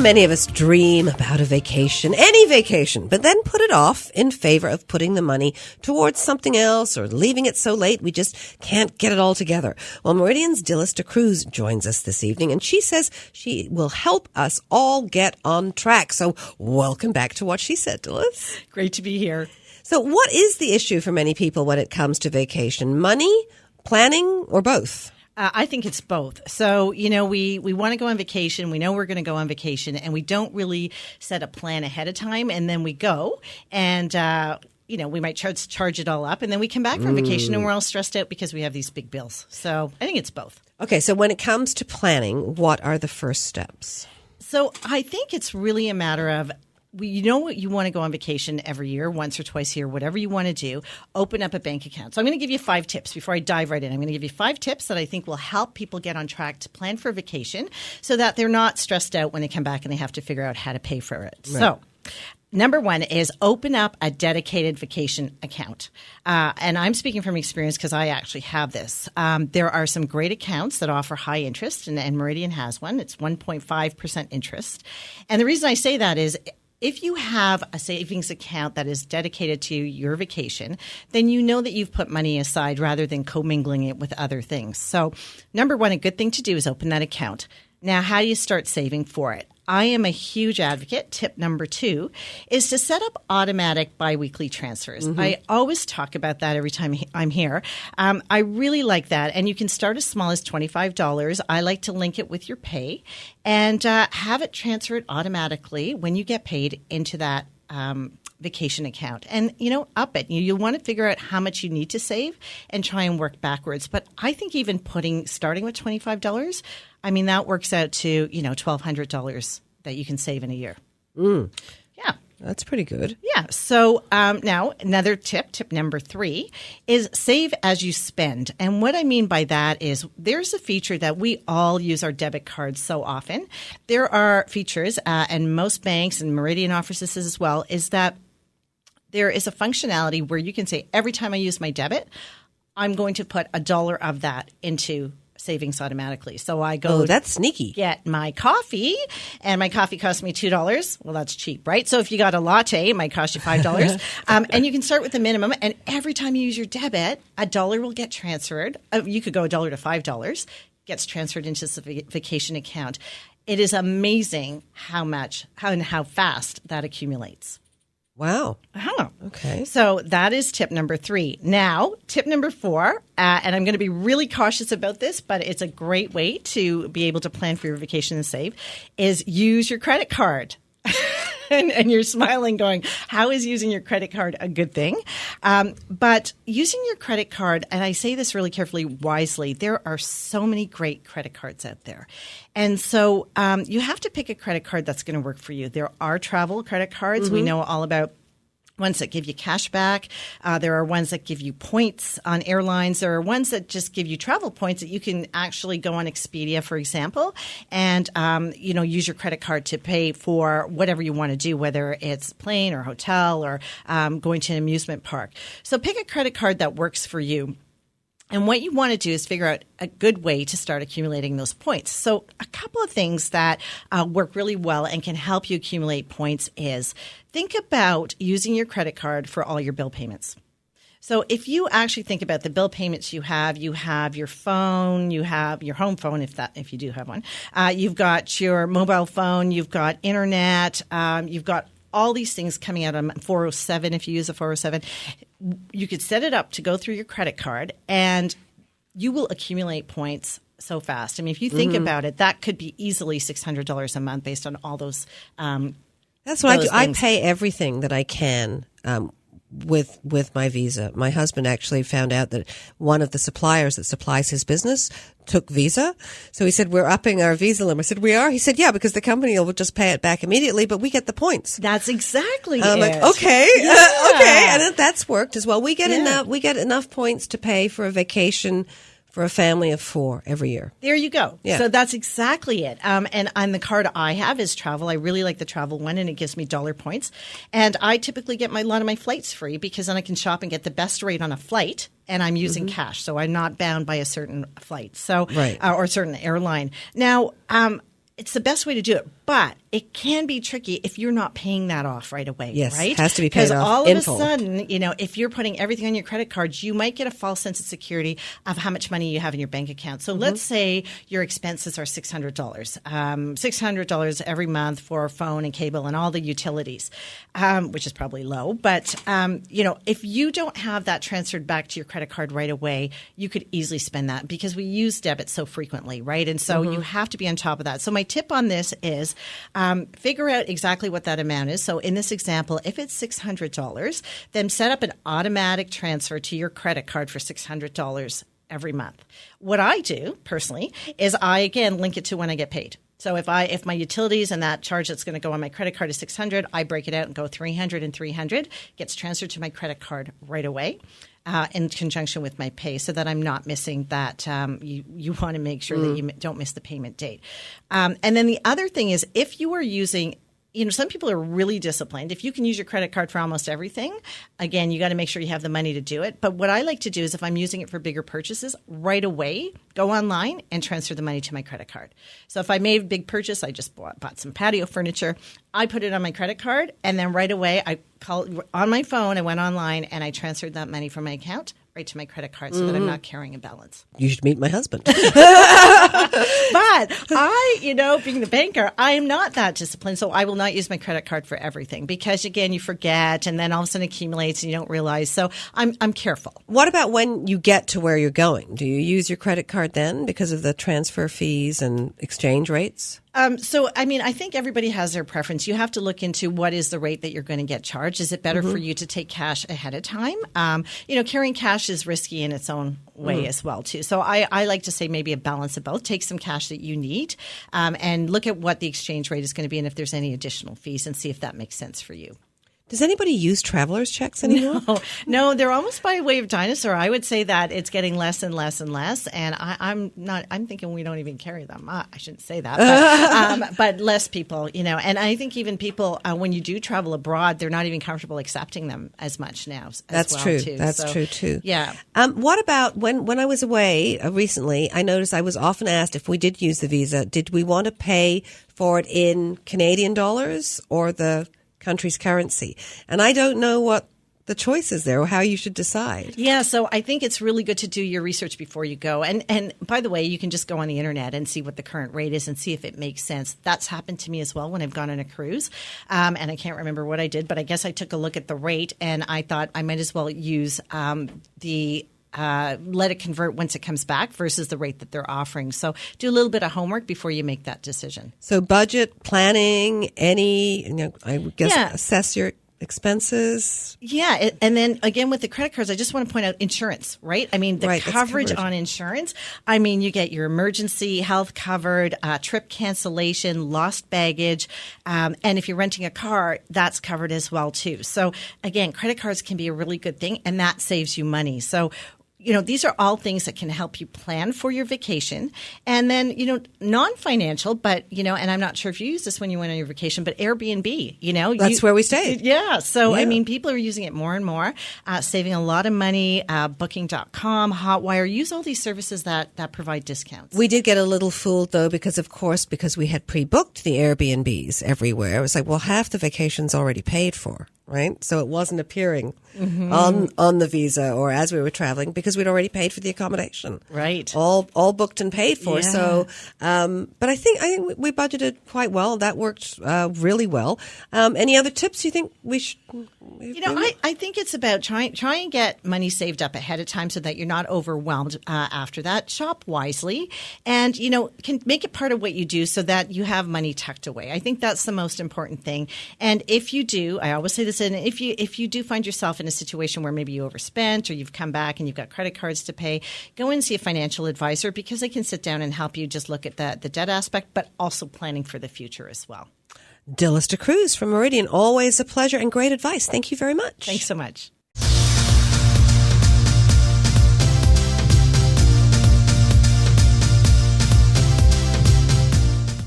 many of us dream about a vacation, any vacation, but then put it off in favor of putting the money towards something else or leaving it so late we just can't get it all together. Well, Meridian's Dillista Cruz joins us this evening, and she says she will help us all get on track. So welcome back to What She Said, Dillis. Great to be here. So what is the issue for many people when it comes to vacation? Money, planning, or both? I think it's both. So, we want to go on vacation. We know we're going to go on vacation, and we don't really set a plan ahead of time. And then we go and, we might charge it all up. And then we come back from vacation and we're all stressed out because we have these big bills. So I think it's both. Okay. So when it comes to planning, what are the first steps? So I think it's really a matter of, you want to go on vacation every year, once or twice a year, whatever you want to do, open up a bank account. So I'm going to give you 5 tips before I dive right in. I'm going to give you 5 tips that I think will help people get on track to plan for vacation so that they're not stressed out when they come back and they have to figure out how to pay for it. Right. So number 1 is open up a dedicated vacation account. And I'm speaking from experience because I actually have this. There are some great accounts that offer high interest, and Meridian has one. It's 1.5% interest. And the reason I say that is if you have a savings account that is dedicated to your vacation, then you know that you've put money aside rather than commingling it with other things. So number 1, a good thing to do is open that account. Now, how do you start saving for it? I am a huge advocate. Tip number 2 is to set up automatic biweekly transfers. I always talk about that every time I'm here. I really like that. And you can start as small as $25. I like to link it with your pay and have it transferred automatically when you get paid into that vacation account. And, up it. You'll want to figure out how much you need to save and try and work backwards. But I think even starting with $25, that works out to, $1,200 that you can save in a year. Yeah. That's pretty good. Yeah. So now another tip number 3 is save as you spend. And what I mean by that is there's a feature that we all use our debit cards so often. There are features, and most banks and Meridian offers this as well, is that there is a functionality where you can say every time I use my debit, I'm going to put $1 of that into savings automatically. So I go that's sneaky. Get my coffee, and my coffee costs me $2. Well, that's cheap, right? So if you got a latte, it might cost you $5. And you can start with the minimum, and every time you use your debit, $1 will get transferred. You could go $1 to $5, gets transferred into the vacation account. It is amazing how fast that accumulates. Wow. Okay. So that is tip number 3. Now, tip number 4, and I'm going to be really cautious about this, but it's a great way to be able to plan for your vacation and save, is use your credit card. And you're smiling going, how is using your credit card a good thing? But using your credit card, and I say this really carefully, wisely, there are so many great credit cards out there. And so you have to pick a credit card that's going to work for you. There are travel credit cards. We know all about ones that give you cash back. There are ones that give you points on airlines. There are ones that just give you travel points that you can actually go on Expedia, for example, and use your credit card to pay for whatever you want to do, whether it's plane or hotel or going to an amusement park. So pick a credit card that works for you. And what you want to do is figure out a good way to start accumulating those points. So a couple of things that work really well and can help you accumulate points is think about using your credit card for all your bill payments. So if you actually think about the bill payments you have your phone, you have your home phone, if you do have one, you've got your mobile phone, you've got internet, you've got all these things coming out on 407 if you use a 407. You could set it up to go through your credit card, and you will accumulate points so fast. I mean, if you think about it, that could be easily $600 a month based on all those. That's what I do. I pay everything that I can with my Visa. My husband actually found out that one of the suppliers that supplies his business took Visa. So he said, we're upping our Visa limit. I said, we are? He said, yeah, because the company will just pay it back immediately, but we get the points. That's exactly I'm it. like, okay, Yeah. okay. And that's worked as well. We get enough points to pay for a vacation for a family of 4 every year. There you go. Yeah. So that's exactly it. And on the card I have is travel. I really like the travel one, and it gives me dollar points. And I typically get a lot of my flights free because then I can shop and get the best rate on a flight, and I'm using cash. So I'm not bound by a certain flight or a certain airline. Now, it's the best way to do it, but it can be tricky if you're not paying that off right away. Yes, right? It has to be paid off all in of full. a sudden, if you're putting everything on your credit cards, you might get a false sense of security of how much money you have in your bank account. So let's say your expenses are $600, $600 every month for phone and cable and all the utilities, which is probably low. But if you don't have that transferred back to your credit card right away, you could easily spend that because we use debit so frequently, right? And so you have to be on top of that. So my tip on this is figure out exactly what that amount is. So in this example, if it's $600, then set up an automatic transfer to your credit card for $600 every month. What I do personally is I, again, link it to when I get paid. So if my utilities and that charge that's going to go on my credit card is $600, I break it out and go $300 and $300, gets transferred to my credit card right away. In conjunction with my pay, so that I'm not missing that. You want to make sure that you don't miss the payment date. And then the other thing is, if you are using, some people are really disciplined. If you can use your credit card for almost everything, again, you got to make sure you have the money to do it. But what I like to do is, if I'm using it for bigger purchases, right away, go online and transfer the money to my credit card. So if I made a big purchase, I just bought some patio furniture, I put it on my credit card, and then right away, I called on my phone, I went online, and I transferred that money from my account right to my credit card so that I'm not carrying a balance. You should meet my husband. But I, being the banker, I am not that disciplined, so I will not use my credit card for everything because, again, you forget, and then all of a sudden it accumulates and you don't realize. So I'm careful. What about when you get to where you're going? Do you use your credit card then because of the transfer fees and exchange rates? I think everybody has their preference. You have to look into what is the rate that you're going to get charged. Is it better for you to take cash ahead of time? Carrying cash is risky in its own way as well, too. So I like to say maybe a balance of both. Take some cash that you need and look at what the exchange rate is going to be and if there's any additional fees and see if that makes sense for you. Does anybody use traveler's checks anymore? No, they're almost by way of dinosaur. I would say that it's getting less and less and less. And I'm thinking we don't even carry them. I shouldn't say that, but less people, and I think even people, when you do travel abroad, they're not even comfortable accepting them as much now. That's well, true. Too. That's true too. Yeah. What about when I was away recently, I noticed I was often asked if we did use the Visa, did we want to pay for it in Canadian dollars or the country's currency? And I don't know what the choice is there or how you should decide. Yeah, so I think it's really good to do your research before you go. And by the way, you can just go on the internet and see what the current rate is and see if it makes sense. That's happened to me as well when I've gone on a cruise. And I can't remember what I did, but I guess I took a look at the rate and I thought I might as well use let it convert once it comes back versus the rate that they're offering. So do a little bit of homework before you make that decision. So budget, planning, I would guess assess your expenses. Yeah. And then again, with the credit cards, I just want to point out insurance, right? I mean, the coverage on insurance, you get your emergency health covered, trip cancellation, lost baggage. And if you're renting a car, that's covered as well, too. So again, credit cards can be a really good thing and that saves you money. So these are all things that can help you plan for your vacation. And then, non-financial, but, and I'm not sure if you use this when you went on your vacation, but Airbnb, That's where we stayed. Yeah. So, people are using it more and more, saving a lot of money. Booking.com, Hotwire, use all these services that provide discounts. We did get a little fooled, though, because we had pre-booked the Airbnbs everywhere. It was like, well, half the vacation's already paid for. Right? So it wasn't appearing on the Visa or as we were traveling because we'd already paid for the accommodation. Right. All booked and paid for. Yeah. So, but I think we budgeted quite well. That worked really well. Any other tips you think we should? I think it's about try and get money saved up ahead of time so that you're not overwhelmed after that. Shop wisely and, can make it part of what you do so that you have money tucked away. I think that's the most important thing. And if you do, I always say this, and if you do find yourself in a situation where maybe you overspent or you've come back and you've got credit cards to pay, go and see a financial advisor because they can sit down and help you just look at the debt aspect, but also planning for the future as well. Dillis de Cruz from Meridian, always a pleasure and great advice. Thank you very much. Thanks so much.